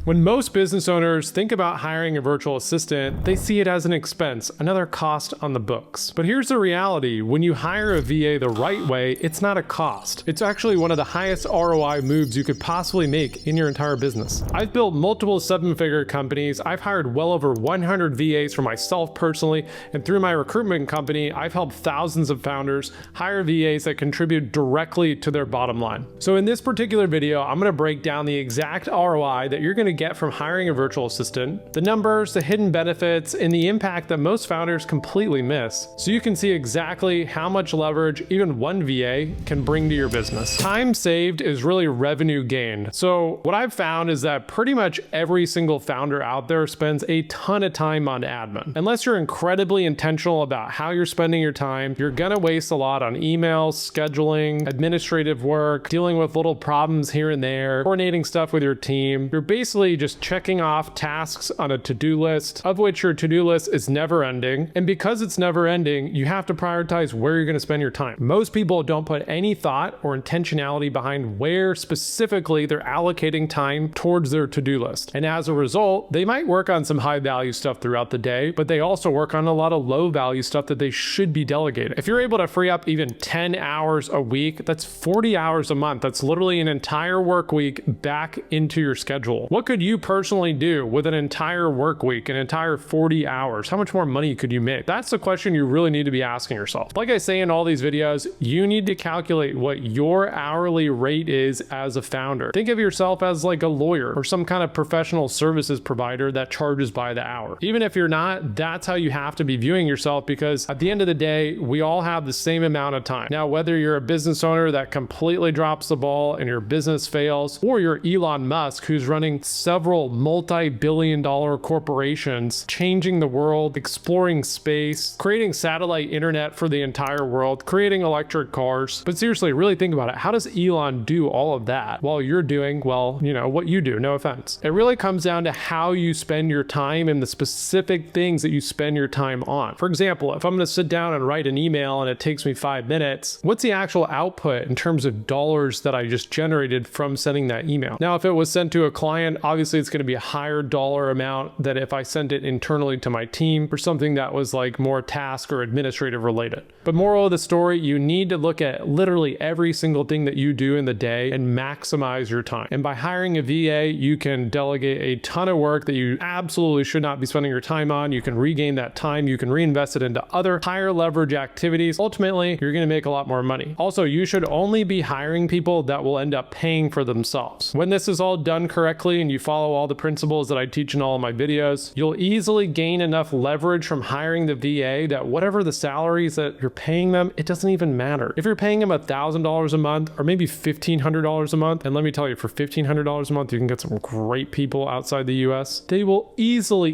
When most business owners think about hiring a virtual assistant, they see it as an expense, another cost on the books. But here's the reality: when you hire a VA the right way, it's not a cost. It's actually one of the highest ROI moves you could possibly make in your entire business. I've built multiple seven-figure companies. I've hired well over 100 VAs for myself personally, and through my recruitment company, I've helped thousands of founders hire VAs that contribute directly to their bottom line. So in this particular video, I'm gonna break down the exact ROI that you're gonna get from hiring a virtual assistant, the numbers, the hidden benefits, and the impact that most founders completely miss, so you can see exactly how much leverage even one VA can bring to your business. Time saved is really revenue gained. So what I've found is that pretty much every single founder out there spends a ton of time on admin. Unless you're incredibly intentional about how you're spending your time, you're gonna waste a lot on emails, scheduling, administrative work, dealing with little problems here and there, coordinating stuff with your team. You're basically just checking off tasks on a to-do list, of which your to-do list is never ending. And because it's never ending, you have to prioritize where you're going to spend your time. Most people don't put any thought or intentionality behind where specifically they're allocating time towards their to-do list. And as a result, they might work on some high-value stuff throughout the day, but they also work on a lot of low-value stuff that they should be delegating. If you're able to free up even 10 hours a week, that's 40 hours a month. That's literally an entire work week back into your schedule. What could you personally do with an entire work week, an entire 40 hours? How much more money could you make? That's the question you really need to be asking yourself. Like I say in all these videos, you need to calculate what your hourly rate is as a founder. Think of yourself as like a lawyer or some kind of professional services provider that charges by the hour. Even if you're not, that's how you have to be viewing yourself, because at the end of the day, we all have the same amount of time. Now, whether you're a business owner that completely drops the ball and your business fails, or you're Elon Musk who's running several multi-billion-dollar corporations, changing the world, exploring space, creating satellite internet for the entire world, creating electric cars. But seriously, really think about it. How does Elon do all of that while you're doing, well, you know, what you do? No offense. It really comes down to how you spend your time and the specific things that you spend your time on. For example, if I'm going to sit down and write an email and it takes me 5 minutes, what's the actual output in terms of dollars that I just generated from sending that email? Now, if it was sent to a client, obviously it's going to be a higher dollar amount than if I sent it internally to my team for something that was like more task or administrative related. But moral of the story, you need to look at literally every single thing that you do in the day and maximize your time. And by hiring a VA, you can delegate a ton of work that you absolutely should not be spending your time on. You can regain that time. You can reinvest it into other higher leverage activities. Ultimately, you're going to make a lot more money. Also, you should only be hiring people that will end up paying for themselves. When this is all done correctly and you follow all the principles that I teach in all of my videos, you'll easily gain enough leverage from hiring the VA that whatever the salaries that you're paying them, it doesn't even matter. If you're paying them $1,000 a month or maybe $1,500 a month, and let me tell you, for $1,500 a month, you can get some great people outside the US. They will easily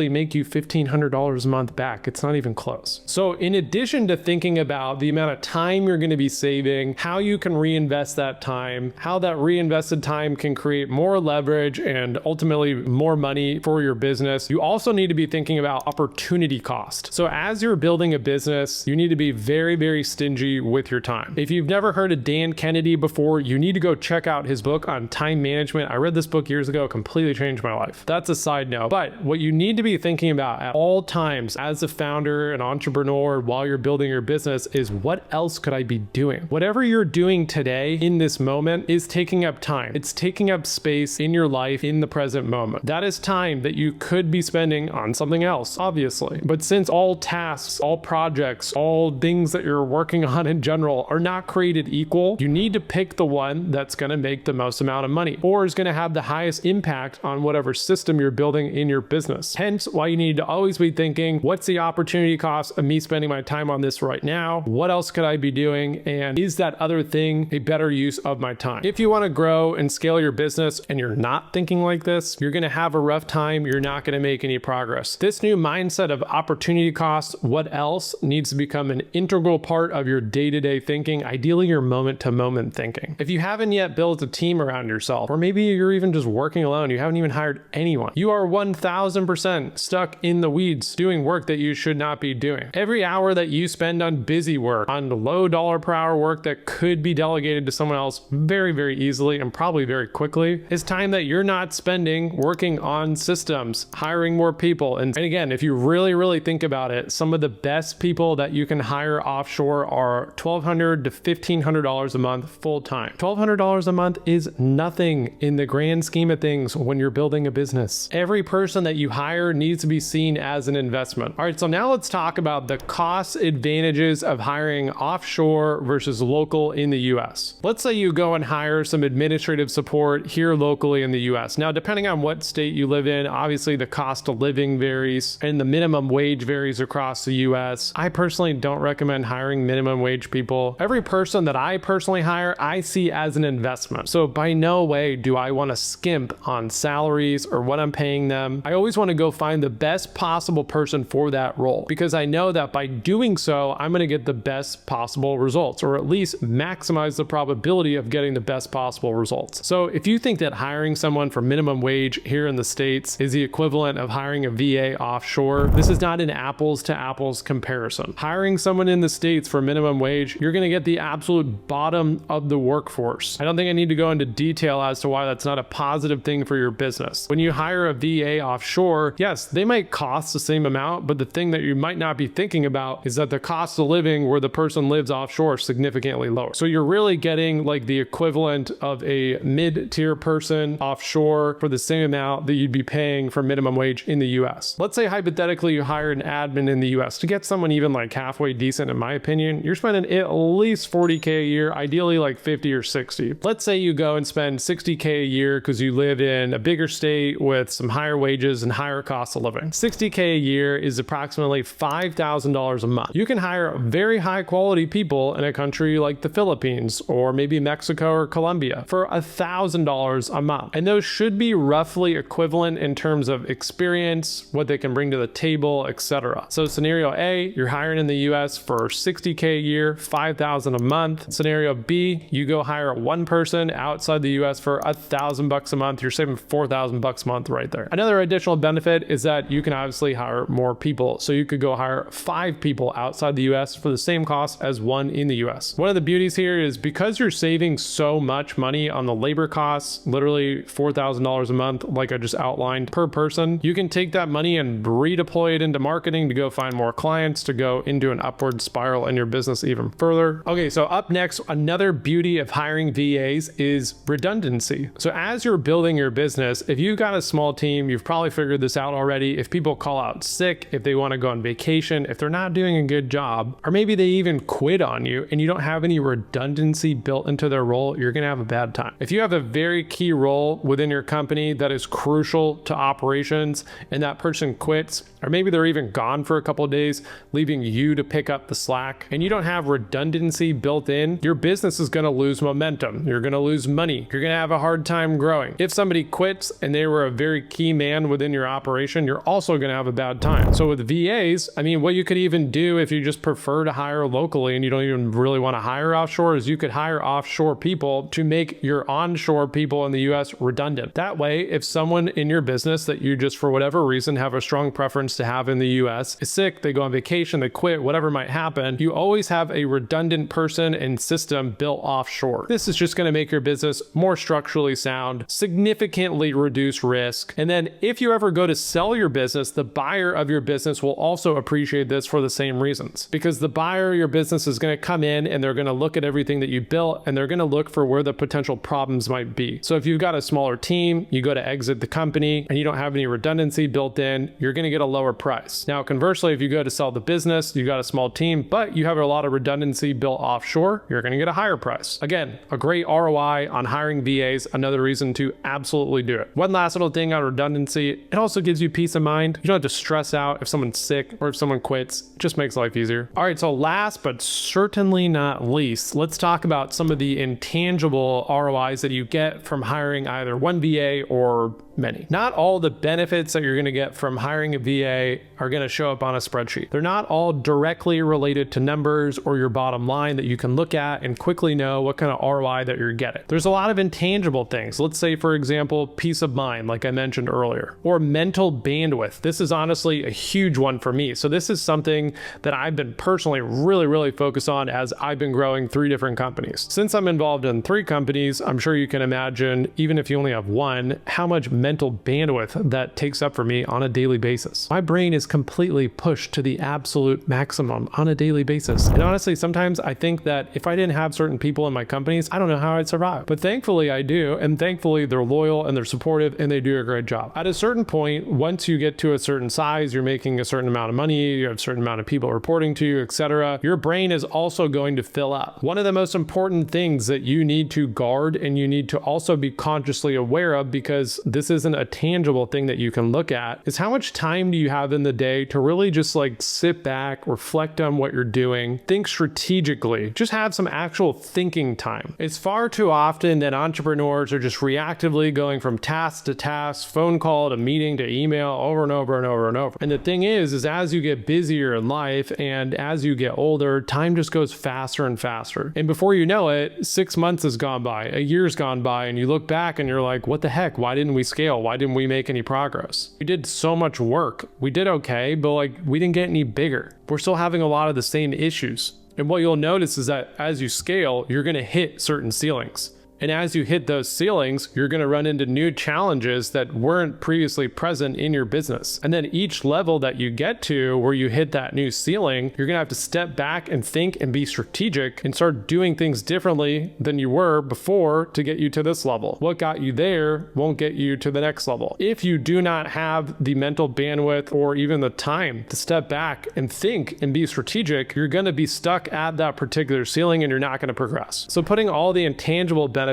make you $1,500 a month back. It's not even close. So in addition to thinking about the amount of time you're going to be saving, how you can reinvest that time, how that reinvested time can create more leverage and ultimately more money for your business, you also need to be thinking about opportunity cost. So as you're building a business, you need to be very stingy with your time. If you've never heard of Dan Kennedy before, you need to go check out his book on time management. I read this book years ago, completely changed my life. That's a side note. But what you need to be thinking about at all times as a founder, an entrepreneur, while you're building your business is, what else could I be doing? Whatever you're doing today in this moment is taking up time. It's taking up space in your life in the present moment. That is time that you could be spending on something else, obviously. But since all tasks, all projects, all things that you're working on in general are not created equal, you need to pick the one that's going to make the most amount of money or is going to have the highest impact on whatever system you're building in your business. Hence why you need to always be thinking, what's the opportunity cost of me spending my time on this right now? What else could I be doing? And is that other thing a better use of my time? If you want to grow and scale your business and you're not thinking like this, you're going to have a rough time. You're not going to make any progress. This new mindset of opportunity cost, what else, needs to become an integral part of your day-to-day thinking, ideally your moment-to-moment thinking. If you haven't yet built a team around yourself, or maybe you're even just working alone, you haven't even hired anyone, you are 1000% stuck in the weeds doing work that you should not be doing. Every hour that you spend on busy work, on low dollar per hour work that could be delegated to someone else very easily and probably very quickly, is time that that you're not spending working on systems, hiring more people. And again, if you really think about it, some of the best people that you can hire offshore are $1,200 to $1,500 a month full time. $1,200 a month is nothing in the grand scheme of things when you're building a business. Every person that you hire needs to be seen as an investment. All right, so now let's talk about the cost advantages of hiring offshore versus local in the US. Let's say you go and hire some administrative support here locally in the US. Now, depending on what state you live in, obviously the cost of living varies and the minimum wage varies across the US. I personally don't recommend hiring minimum wage people. Every person that I personally hire, I see as an investment. So by no way do I want to skimp on salaries or what I'm paying them. I always want to go find the best possible person for that role, because I know that by doing so, I'm going to get the best possible results, or at least maximize the probability of getting the best possible results. So if you think that hiring someone for minimum wage here in the States is the equivalent of hiring a VA offshore, this is not an apples to apples comparison. Hiring someone in the States for minimum wage, you're going to get the absolute bottom of the workforce. I don't think I need to go into detail as to why that's not a positive thing for your business. When you hire a VA offshore, yes, they might cost the same amount, but the thing that you might not be thinking about is that the cost of living where the person lives offshore is significantly lower. So you're really getting like the equivalent of a mid-tier person offshore for the same amount that you'd be paying for minimum wage in the US. Let's say hypothetically you hire an admin in the US. To get someone even like halfway decent, in my opinion, you're spending at least $40K a year, ideally like 50 or 60. Let's say you go and spend $60K a year because you live in a bigger state with some higher wages and higher cost of living. $60K a year is approximately $5,000 a month. You can hire very high quality people in a country like the Philippines or maybe Mexico or Colombia for $1,000 a month. And those should be roughly equivalent in terms of experience, what they can bring to the table, etc. So scenario A, you're hiring in the US for $60K a year, $5,000 a month. Scenario B, you go hire one person outside the US for $1,000 a month. You're saving $4,000 a month right there. Another additional benefit is that you can obviously hire more people. So you could go hire 5 people outside the US for the same cost as one in the US. One of the beauties here is because you're saving so much money on the labor costs, literally $4,000 a month, like I just outlined per person, you can take that money and redeploy it into marketing to go find more clients, to go into an upward spiral in your business even further. Okay, so up next, another beauty of hiring VAs is redundancy. So as you're building your business, if you've got a small team, you've probably figured this out already. If people call out sick, if they want to go on vacation, if they're not doing a good job, or maybe they even quit on you and you don't have any redundancy built into their role, you're going to have a bad time. If you have a very key role within your company that is crucial to operations and that person quits, or maybe they're even gone for a couple of days, leaving you to pick up the slack, and you don't have redundancy built in, your business is going to lose momentum. You're going to lose money. You're going to have a hard time growing. If somebody quits and they were a very key man within your operation, you're also going to have a bad time. So with VAs, I mean, what you could even do if you just prefer to hire locally and you don't even really want to hire offshore is you could hire offshore people to make your onshore people in the US redundant. That way, if someone in your business that you just for whatever reason have a strong preference to have in the US is sick, they go on vacation, they quit, whatever might happen, you always have a redundant person and system built offshore. This is just going to make your business more structurally sound, significantly reduce risk. And then if you ever go to sell your business, the buyer of your business will also appreciate this for the same reasons, because the buyer of your business is going to come in and they're going to look at everything that you built and they're going to look for where the potential problems might be. So if you've got a smaller team, you go to exit the company and you don't have any redundancy built in, you're going to get a lower price. Now, conversely, if you go to sell the business, you got a small team, but you have a lot of redundancy built offshore, you're going to get a higher price. Again, a great ROI on hiring VAs, another reason to absolutely do it. One last little thing on redundancy, it also gives you peace of mind. You don't have to stress out if someone's sick or if someone quits. It just makes life easier. All right, so last but certainly not least, let's talk about some of the intangible ROIs that you get from hiring either one VA or many. Not all the benefits that you're going to get from hiring a VA are going to show up on a spreadsheet. They're not all directly related to numbers or your bottom line that you can look at and quickly know what kind of ROI that you're getting. There's a lot of intangible things. Let's say, for example, peace of mind, like I mentioned earlier, or mental bandwidth. This is honestly a huge one for me. So this is something that I've been personally really focused on as I've been growing 3 different companies. Since I'm involved in 3 companies, I'm sure you can imagine, even if you only have one, how much mental bandwidth that takes up for me on a daily basis. My brain is completely pushed to the absolute maximum on a daily basis. And honestly, sometimes I think that if I didn't have certain people in my companies, I don't know how I'd survive. But thankfully I do, and thankfully they're loyal and they're supportive and they do a great job. At a certain point, once you get to a certain size, you're making a certain amount of money, you have a certain amount of people reporting to you, etc., your brain is also going to fill up. One of the most important things that you need to guard and you need to also be consciously aware of, because this isn't a tangible thing that you can look at, is how much time do you have in the day to really just like sit back, reflect on what you're doing, think strategically, just have some actual thinking time. It's far too often that entrepreneurs are just reactively going from task to task, phone call to meeting to email over and over and over and over. And the thing is as you get busier in life and as you get older, time just goes faster and faster. And before you know it, 6 months has gone by, a year's gone by, and you look back and you're like, what the heck? Why didn't we scale? Why didn't we make any progress? We did so much work. We did okay, but like we didn't get any bigger. We're still having a lot of the same issues. And what you'll notice is that as you scale, you're going to hit certain ceilings. And as you hit those ceilings, you're going to run into new challenges that weren't previously present in your business. And then each level that you get to where you hit that new ceiling, you're going to have to step back and think and be strategic and start doing things differently than you were before to get you to this level. What got you there won't get you to the next level. If you do not have the mental bandwidth or even the time to step back and think and be strategic, you're going to be stuck at that particular ceiling and you're not going to progress. So putting all the intangible benefits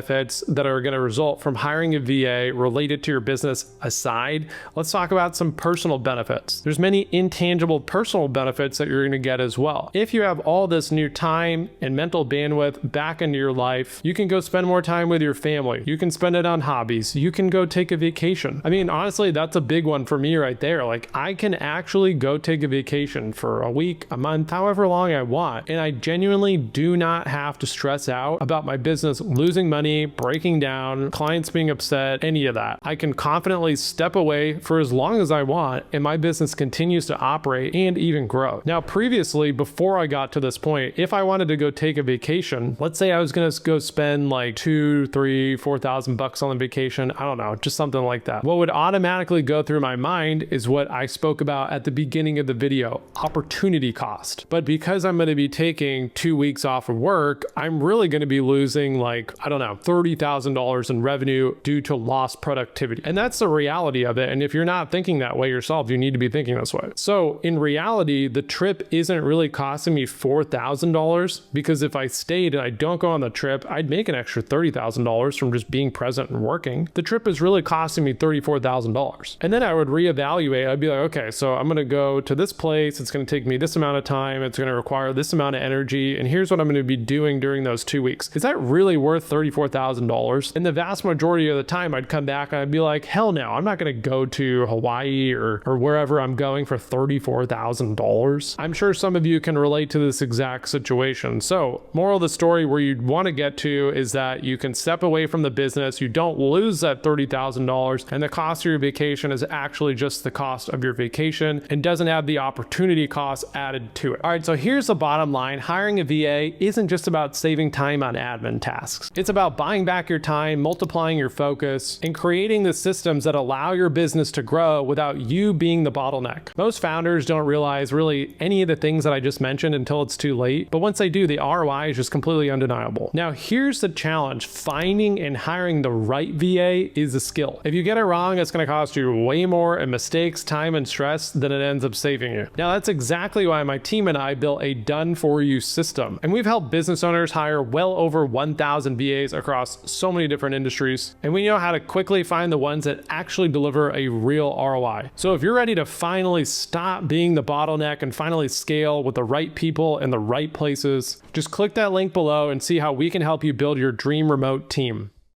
that are going to result from hiring a VA related to your business aside, let's talk about some personal benefits. There's many intangible personal benefits that you're going to get as well. If you have all this new time and mental bandwidth back into your life, you can go spend more time with your family. You can spend it on hobbies. You can go take a vacation. I mean, honestly, that's a big one for me right there. Like I can actually go take a vacation for a week, a month, however long I want. And I genuinely do not have to stress out about my business losing money, breaking down, clients being upset, any of that. I can confidently step away for as long as I want and my business continues to operate and even grow. Now, previously, before I got to this point, if I wanted to go take a vacation, let's say I was going to go spend like $2,000, $3,000, $4,000 on a vacation. I don't know, just something like that. What would automatically go through my mind is what I spoke about at the beginning of the video, opportunity cost. But because I'm going to be taking 2 weeks off of work, I'm really going to be losing like, I don't know, $30,000 in revenue due to lost productivity. And that's the reality of it. And if you're not thinking that way yourself, you need to be thinking this way. So in reality, the trip isn't really costing me $4,000 because if I stayed and I don't go on the trip, I'd make an extra $30,000 from just being present and working. The trip is really costing me $34,000. And then I would reevaluate. I'd be like, okay, so I'm going to go to this place. It's going to take me this amount of time. It's going to require this amount of energy. And here's what I'm going to be doing during those 2 weeks. Is that really worth $34,000? And the vast majority of the time I'd come back and I'd be like, hell no, I'm not going to go to Hawaii or wherever I'm going for $34,000. I'm sure some of you can relate to this exact situation. So moral of the story where you'd want to get to is that you can step away from the business. You don't lose that $30,000 and the cost of your vacation is actually just the cost of your vacation and doesn't have the opportunity cost added to it. All right, so here's the bottom line. Hiring a VA isn't just about saving time on admin tasks. It's about buying back your time, multiplying your focus, and creating the systems that allow your business to grow without you being the bottleneck. Most founders don't realize really any of the things that I just mentioned until it's too late, but once they do, the ROI is just completely undeniable. Now, here's the challenge. Finding and hiring the right VA is a skill. If you get it wrong, it's going to cost you way more in mistakes, time, and stress than it ends up saving you. Now, that's exactly why my team and I built a done-for-you system, and we've helped business owners hire well over 1,000 VAs across so many different industries, and we know how to quickly find the ones that actually deliver a real ROI. So if you're ready to finally stop being the bottleneck and finally scale with the right people in the right places, just click that link below and see how we can help you build your dream remote team.